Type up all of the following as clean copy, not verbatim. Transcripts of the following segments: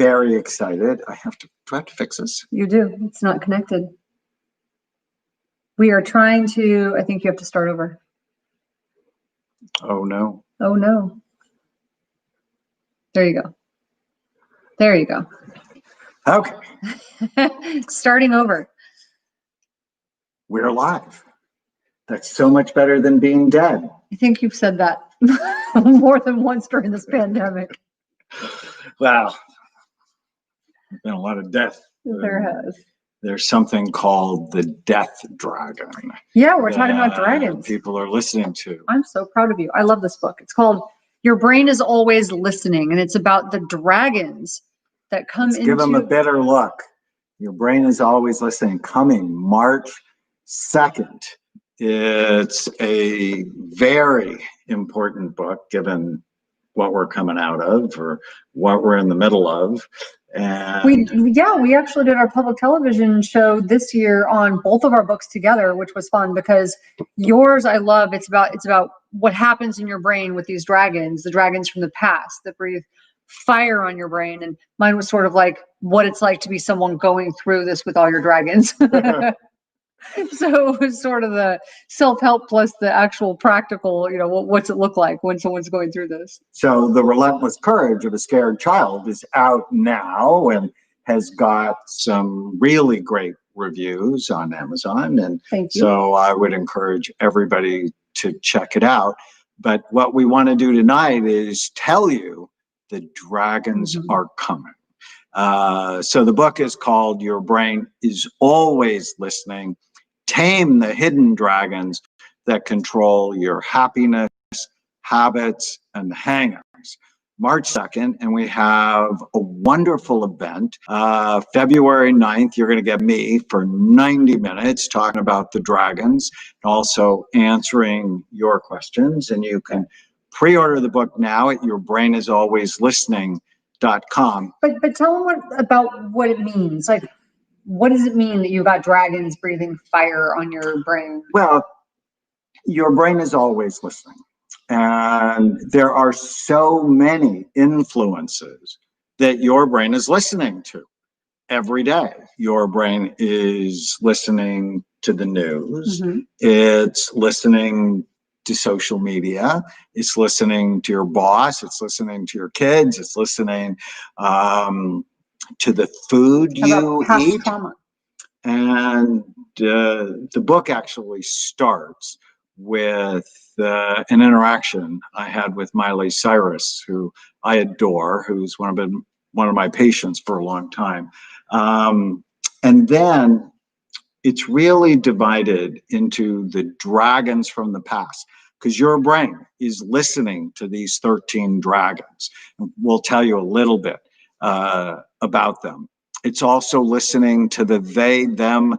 very excited. Do I have to fix this? You do. It's not connected. We are trying to, I think you have to start over. Oh, no. Oh, no. There you go. There you go. Okay. Starting over. We're live. That's so much better than being dead. I think you've said that more than once during this pandemic. Wow. There's been a lot of death. There has. There's something called the death dragon. Yeah, we're talking about dragons. People are listening to. I'm so proud of you. I love this book. It's called Your Brain is Always Listening, and it's about the dragons that come into... Give them a better look. Your Brain is Always Listening, coming March 2nd. It's a very important book, given what we're coming out of or what we're in the middle of. And we actually did our public television show this year on both of our books together, which was fun because yours I love. It's about what happens in your brain with these dragons, the dragons from the past that breathe fire on your brain, and mine was sort of like what it's like to be someone going through this with all your dragons. So it was sort of the self-help plus the actual practical, what's it look like when someone's going through this? So The Relentless Courage of a Scared Child is out now and has got some really great reviews on Amazon. And Thank you. So I would encourage everybody to check it out. But what we want to do tonight is tell you the dragons are coming. So the book is called Your Brain is Always Listening. Tame the hidden dragons that control your happiness, habits, and hang-ups. March 2nd, and we have a wonderful event. February 9th, you're going to get me for 90 minutes talking about the dragons and also answering your questions. And you can pre-order the book now at yourbrainisalwayslistening.com. But tell them about what it means. Like, what does it mean that you got dragons breathing fire on your brain? Well, your brain is always listening. And there are so many influences that your brain is listening to every day. Your brain is listening to the news. It's listening to social media. It's listening to your boss. It's listening to your kids. It's listening to the food you eat. Trauma? And the book actually starts with an interaction I had with Miley Cyrus, who I adore, who's been one of my patients for a long time. And then it's really divided into the dragons from the past, because your brain is listening to these 13 dragons. We'll tell you a little bit about them. It's also listening to the they, them,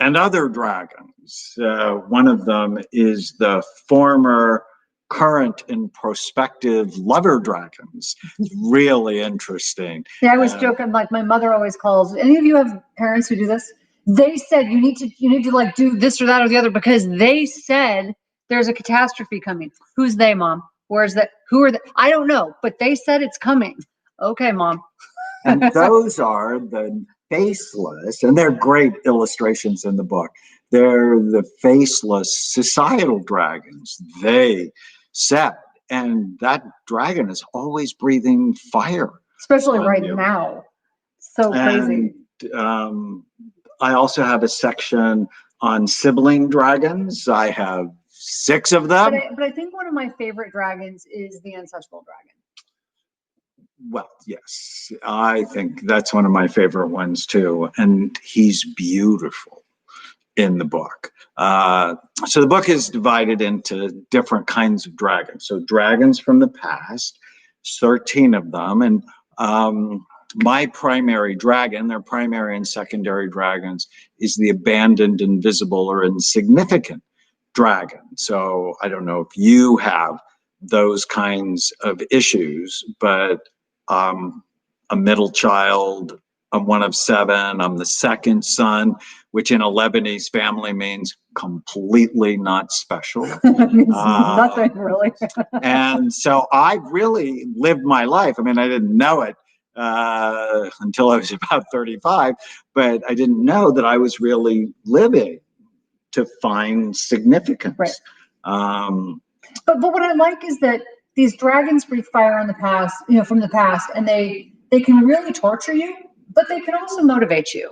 and other dragons. One of them is the former, current, and prospective lover dragons. Really interesting. Yeah, I was joking. Like my mother always calls. Any of you have parents who do this? They said you need to like do this or that or the other because they said there's a catastrophe coming. Who's they, Mom? Where's that? Who are they? I don't know, but they said it's coming. Okay, Mom. And those are the faceless, and they're great illustrations in the book. They're the faceless societal dragons, they said. And that dragon is always breathing fire. Especially right now. So crazy. And I also have a section on sibling dragons. I have 6 of them. But I think one of my favorite dragons is the ancestral dragon. Well, yes, I think that's one of my favorite ones too. And he's beautiful in the book. So the book is divided into different kinds of dragons. So dragons from the past, 13 of them. And my primary dragon, their primary and secondary dragons, is the abandoned, invisible, or insignificant dragon. So I don't know if you have those kinds of issues, but I'm a middle child. I'm one of 7. I'm the second son, which in a Lebanese family means completely not special. Nothing really. And so I really lived my life. I mean, I didn't know it until I was about 35, but I didn't know that I was really living to find significance. Right. But what I like is that these dragons breathe fire in the past, from the past, and they can really torture you, but they can also motivate you.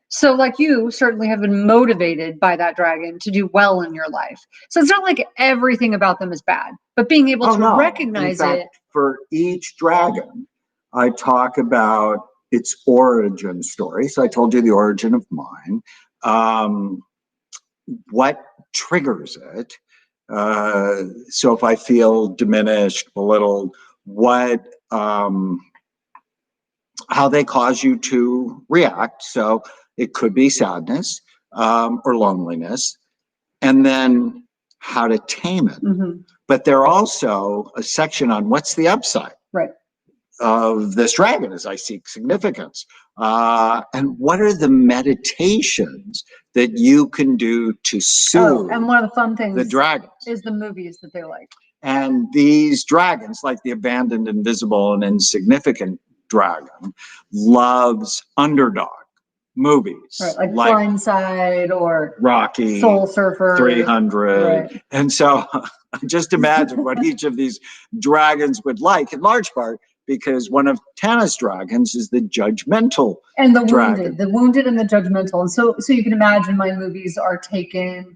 So like you certainly have been motivated by that dragon to do well in your life. So it's not like everything about them is bad, but being able to recognize it. For each dragon, I talk about its origin story. So I told you the origin of mine, what triggers it. So if I feel diminished, belittled, how they cause you to react. So it could be sadness or loneliness, and then how to tame it. Mm-hmm. But there's also a section on what's the upside of this dragon as I seek significance. And what are the meditations that you can do to soothe and one of the fun things the dragons is the movies that they like. And these dragons, like the abandoned, invisible, and insignificant dragon, loves underdog movies. Right, like Blindside or Rocky, Soul Surfer, 300. Right. And so just imagine what each of these dragons would like, in large part because one of Tana's dragons is the judgmental and the dragon. wounded and the judgmental. And so you can imagine my movies are taken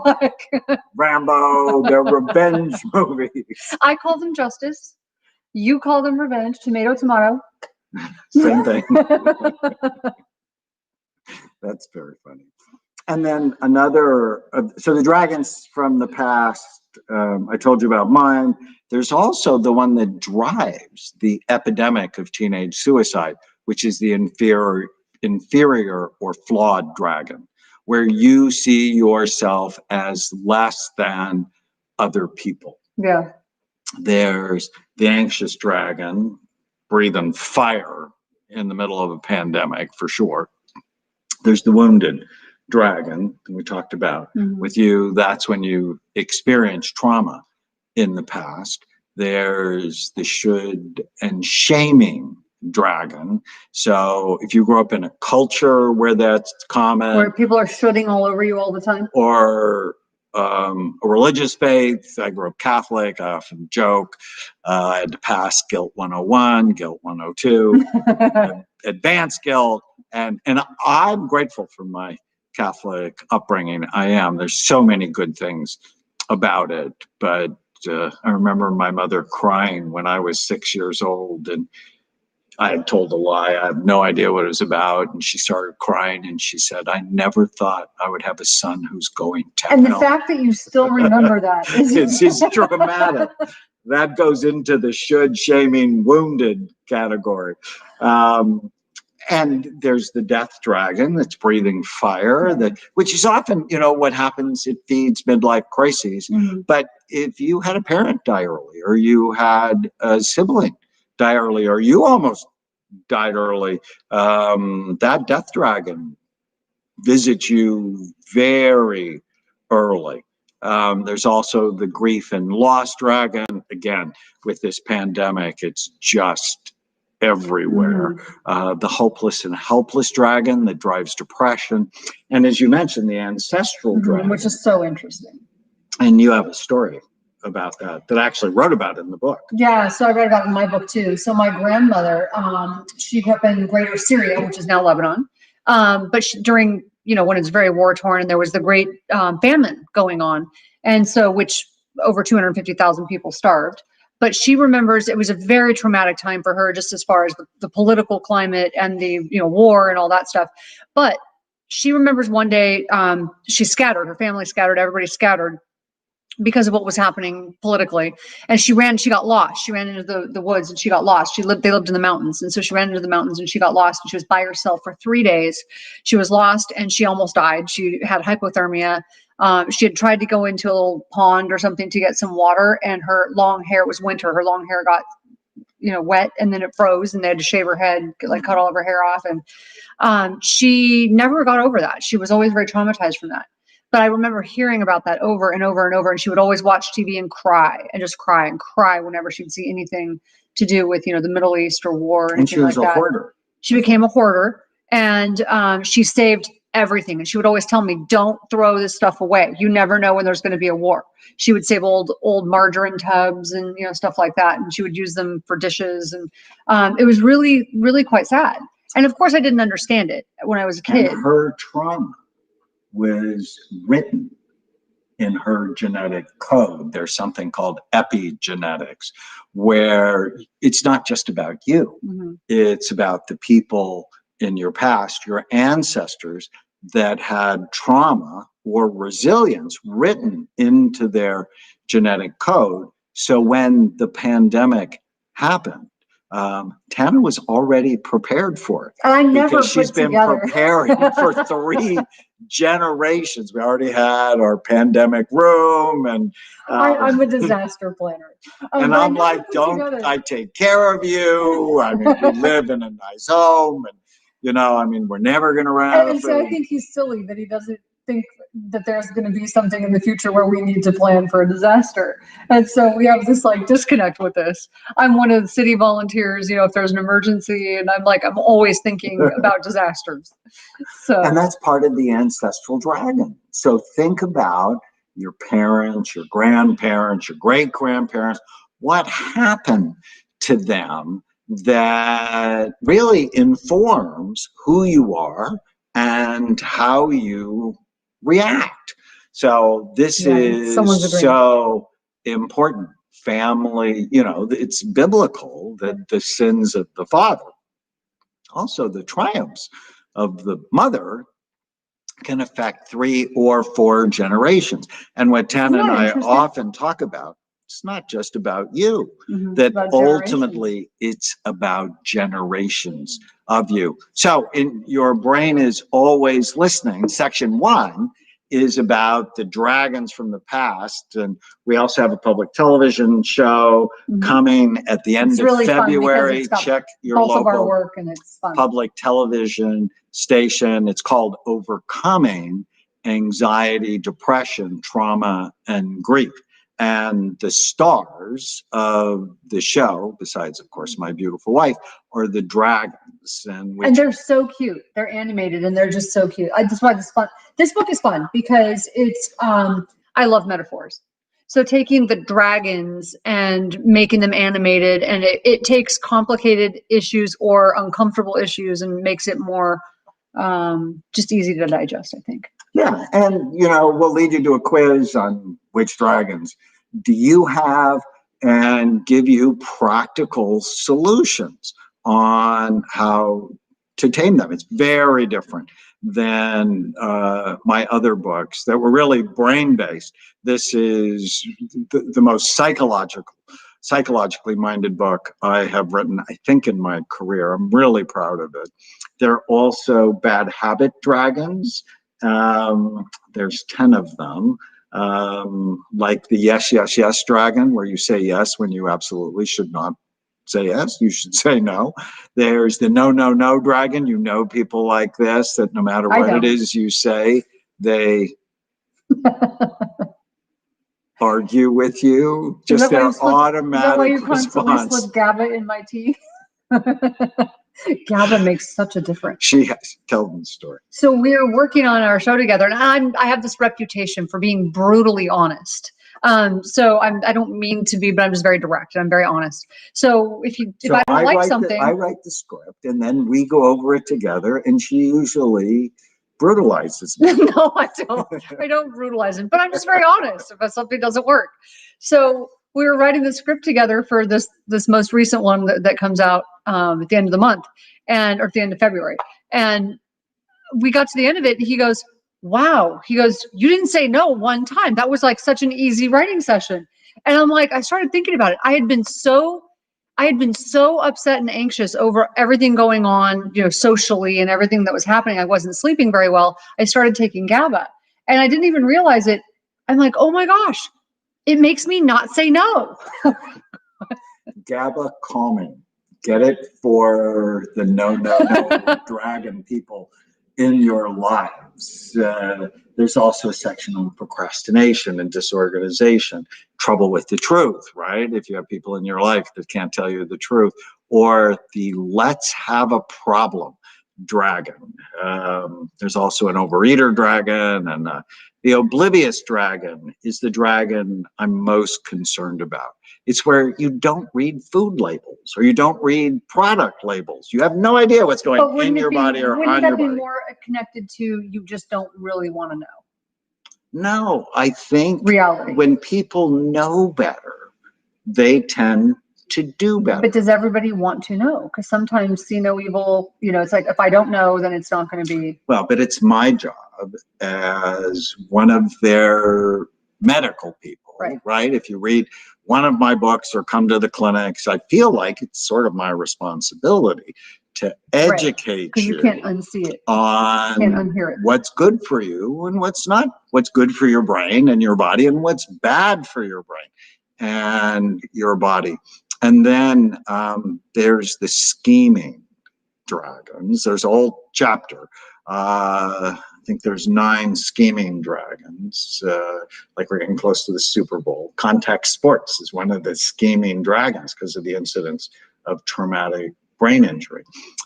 like Rambo, they're revenge movies. I call them justice. You call them revenge. Tomato, tomato. Same thing. That's very funny. And then another, so the dragons from the past, I told you about mine. There's also the one that drives the epidemic of teenage suicide, which is the inferior or flawed dragon, where you see yourself as less than other people. Yeah. There's the anxious dragon, breathing fire in the middle of a pandemic, for sure. There's the wounded dragon that we talked about with you. That's when you experience trauma in the past. There's the should and shaming dragon. So if you grew up in a culture where that's common, where people are shooting all over you all the time, or a religious faith. I grew up Catholic. I often joke I had to pass Guilt 101, Guilt 102, advanced guilt, and I'm grateful for my Catholic upbringing. I am. There's so many good things about it, but I remember my mother crying when I was 6 years old, and I had told a lie. I have no idea what it was about. And she started crying and she said, I never thought I would have a son who's going to hell. And the fact that you still remember that is dramatic. That goes into the should, shaming, wounded category. And there's the death dragon that's breathing fire, which is often, what happens, it feeds midlife crises. But if you had a parent die early, or you had a sibling die early, or you almost died early, that death dragon visits you very early. There's also the grief and loss dragon. Again, with this pandemic, it's just everywhere. The hopeless and helpless dragon that drives depression. And as you mentioned, the ancestral dragon. Which is so interesting. And you have a story about that I actually wrote about in the book. Yeah, so I read about it in my book too. So my grandmother, she grew up in Greater Syria, which is now Lebanon. But during, when it's very war torn, and there was the great famine going on. And so, which over 250,000 people starved. But she remembers it was a very traumatic time for her, just as far as the political climate and the, war and all that stuff. But she remembers one day she scattered, her family scattered, everybody scattered because of what was happening politically. And she got lost. She ran into the woods and she got lost. They lived in the mountains. And so she ran into the mountains and she got lost, and she was by herself for 3 days. She was lost and she almost died. She had hypothermia. She had tried to go into a little pond or something to get some water, and her long hair, it was winter, her long hair got, wet, and then it froze, and they had to shave her head, cut all of her hair off. And she never got over that. She was always very traumatized from that. But I remember hearing about that over and over and over. And she would always watch TV and cry and just cry and cry whenever she'd see anything to do with, you know, the Middle East or war or And anything she was like a that. hoarder. She became a hoarder, and she saved everything. And she would always tell me, don't throw this stuff away. You never know when there's going to be a war. She would save old margarine tubs and, you know, stuff like that. And she would use them for dishes. And it was really, really quite sad. And of course, I didn't understand it when I was a kid. And her trauma was written in her genetic code. There's something called epigenetics, where it's not just about you. Mm-hmm. It's about the people in your past, your ancestors that had trauma or resilience written into their genetic code. So when the pandemic happened, Tana was already prepared for it. And I never because she's been together. preparing for 3 generations. We already had our pandemic room, and I'm a disaster planner. and I'm like, I take care of you. I mean, we live in a nice home, and you know, I mean, we're never going to run out of And so food. I think he's silly that he doesn't think that there's going to be something in the future where we need to plan for a disaster. And so we have this like disconnect with this. I'm one of the city volunteers, you know, if there's an emergency, and I'm always thinking about disasters. So, and that's part of the ancestral dragon. So think about your parents, your grandparents, your great grandparents, what happened to them that really informs who you are and how you react. So this is so important. Family, you know, it's biblical that the sins of the father, also the triumphs of the mother, can affect 3 or 4 generations. And what Tana and I often talk about, it's not just about you, that ultimately it's about generations of you. So in your brain is always listening. Section 1 is about the dragons from the past. And we also have a public television show coming at the end of February. Check your local public television station. It's called Overcoming Anxiety, Depression, Trauma, and Grief. And the stars of the show, besides, of course, my beautiful wife, are the dragons. And they're so cute. They're animated and they're just so cute. That's why this book is fun because it's, I love metaphors. So taking the dragons and making them animated, and it takes complicated issues or uncomfortable issues and makes it more just easy to digest, I think. Yeah, and you know, we'll lead you to a quiz on which dragons do you have and give you practical solutions on how to tame them. It's very different than my other books that were really brain-based. This is the most psychologically minded book I have written, I think, in my career. I'm really proud of it. There are also bad habit dragons. There's 10 of them, like the yes, yes, yes dragon, where you say yes when you absolutely should not say yes. You should say no. There's the no, no, no dragon. You know people like this, that no matter what it is you say, they argue with you. Just their automatic response. Is that why you constantly slip GABA in my tea? GABA makes such a difference. She has. Tell them the story. So we're working on our show together, and I have this reputation for being brutally honest. So I don't mean to be, but I'm just very direct and I'm very honest. So if I don't like something, I write the script and then we go over it together, and she usually brutalizes me. No, I don't. I don't brutalize him, but I'm just very honest if something doesn't work. So we were writing the script together for this most recent one that comes out at the end of the month, or at the end of February. And we got to the end of it, and he goes, wow. He goes, you didn't say no one time. That was like such an easy writing session. And I'm like, I started thinking about it. I had been so upset and anxious over everything going on, you know, socially and everything that was happening. I wasn't sleeping very well. I started taking GABA, and I didn't even realize it. I'm like, oh my gosh, it makes me not say no. GABA calming. Get it for the no dragon people in your lives. There's also a section on procrastination and disorganization. trouble with the truth, right? If you have people in your life that can't tell you the truth, or the let's have a problem dragon. There's also an overeater dragon, and the oblivious dragon is the dragon I'm most concerned about. It's where you don't read food labels or you don't read product labels. You have no idea what's going in your body or on your body. Wouldn't that be more connected to you just don't really want to know? No, I think reality. When people know better, they tend to do better. But does everybody want to know? Because sometimes see no evil, it's like, if I don't know, then it's not going to be. Well, but it's my job as one of their medical people, right? If you read one of my books or come to the clinics, I feel like it's sort of my responsibility to educate you, you can't unsee it. On can't unhear it. What's good for you and what's not, what's good for your brain and your body, and what's bad for your brain and your body. And then there's the scheming dragons. There's a whole chapter. I think there's 9 scheming dragons. Like we're getting close to the Super Bowl. Contact sports is one of the scheming dragons because of the incidence of traumatic brain injury.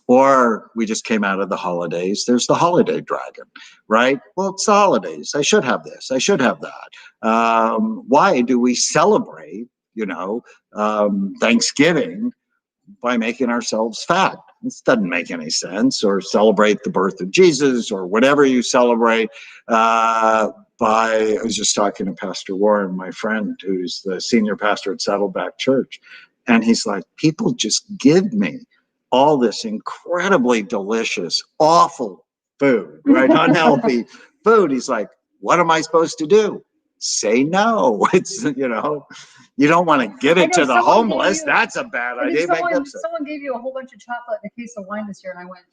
Or we just came out of the holidays. There's the holiday dragon, right? Well, it's the holidays. I should have this. I should have that. Why do we celebrate, Thanksgiving by making ourselves fat? This doesn't make any sense. Or celebrate the birth of Jesus, or whatever you celebrate. I was just talking to Pastor Warren, my friend, who's the senior pastor at Saddleback Church, and he's like, people just give me all this incredibly delicious, awful food, right? Unhealthy food. He's like, what am I supposed to do? Say no. It's, you don't want to give it to the homeless. That's a bad idea. Someone gave you a whole bunch of chocolate and a case of wine this year, and I went,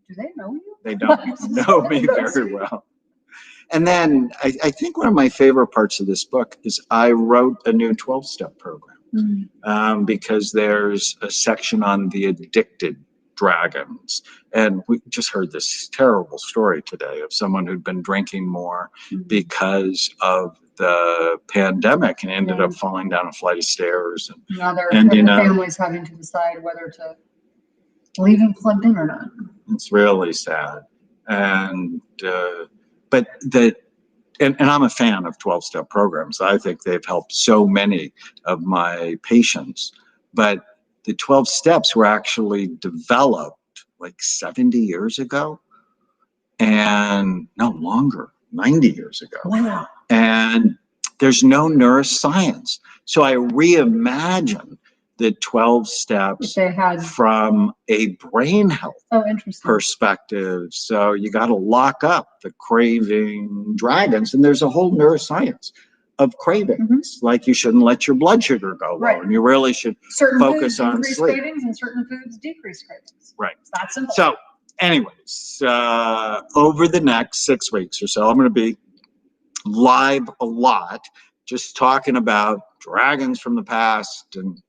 do they know you? They don't know me very well. And then I think one of my favorite parts of this book is I wrote a new 12-step program. Because there's a section on the addicted dragons. And we just heard this terrible story today of someone who'd been drinking more because of the pandemic and ended up falling down a flight of stairs. And now the family's having to decide whether to leave him plugged in or not. It's really sad. And but and I'm a fan of 12-step programs. I think they've helped so many of my patients. But the 12 steps were actually developed like 70 years ago. And no longer, 90 years ago. Wow. And there's no neuroscience. So I reimagined the 12 steps from a brain health perspective. So you got to lock up the craving dragons, and there's a whole neuroscience of cravings. Like you shouldn't let your blood sugar go low, and you really should focus on sleep. Cravings and certain foods decrease cravings. Right. It's that simple. So anyways, over the next 6 weeks or so, I'm going to be live a lot, just talking about dragons from the past and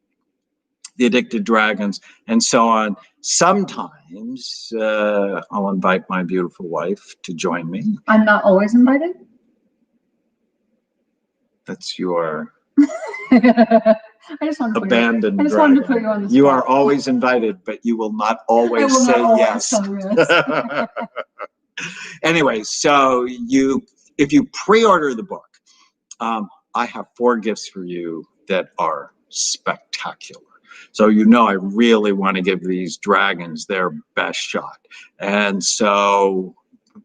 the addicted dragons and so on. Sometimes I'll invite my beautiful wife to join me. I'm not always invited. That's your I just wanted to abandoned I just wanted to put you on the spot. You are always invited, but you will not always say yes. Anyway, so if you pre-order the book, I have 4 gifts for you that are spectacular. So I really want to give these dragons their best shot. And so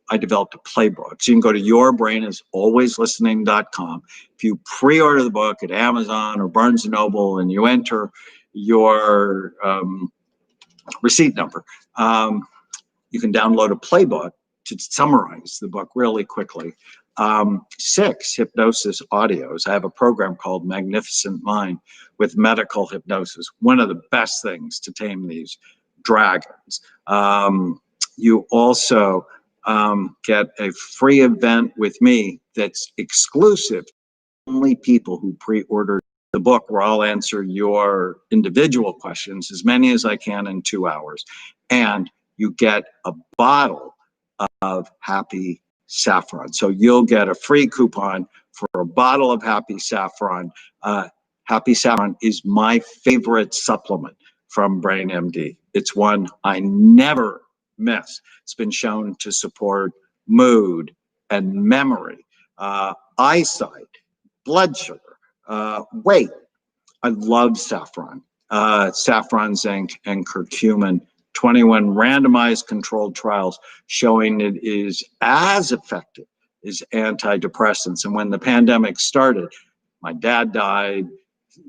I developed a playbook. So you can go to yourbrainisAlwaysListening.com. If you pre-order the book at Amazon or Barnes & Noble and you enter your receipt number, you can download a playbook to summarize the book really quickly. 6 hypnosis audios. I have a program called Magnificent Mind with medical hypnosis. One of the best things to tame these dragons. You also get a free event with me that's exclusive to only people who pre-order the book, where I'll answer your individual questions, as many as I can in 2 hours. And you get a bottle of Happy Saffron. So you'll get a free coupon for a bottle of Happy Saffron. Happy Saffron is my favorite supplement from BrainMD. It's one I never miss. It's been shown to support mood and memory, eyesight, blood sugar, weight. I love saffron. Saffron, zinc, and curcumin. 21 randomized controlled trials showing it is as effective as antidepressants. And when the pandemic started, my dad died.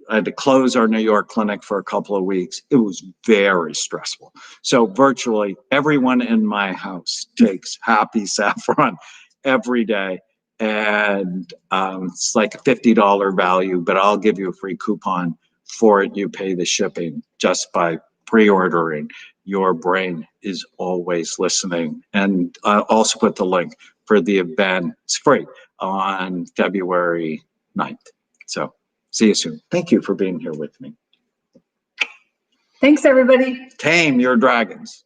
I had to close our New York clinic for a couple of weeks. It was very stressful. So virtually everyone in my house takes Happy Saffron every day. And it's like a $50 value, but I'll give you a free coupon for it. You pay the shipping just by pre-ordering. Your brain is always listening. And I'll also put the link for the event. It's free on February 9th. So see you soon. Thank you for being here with me. Thanks, everybody. Tame your dragons.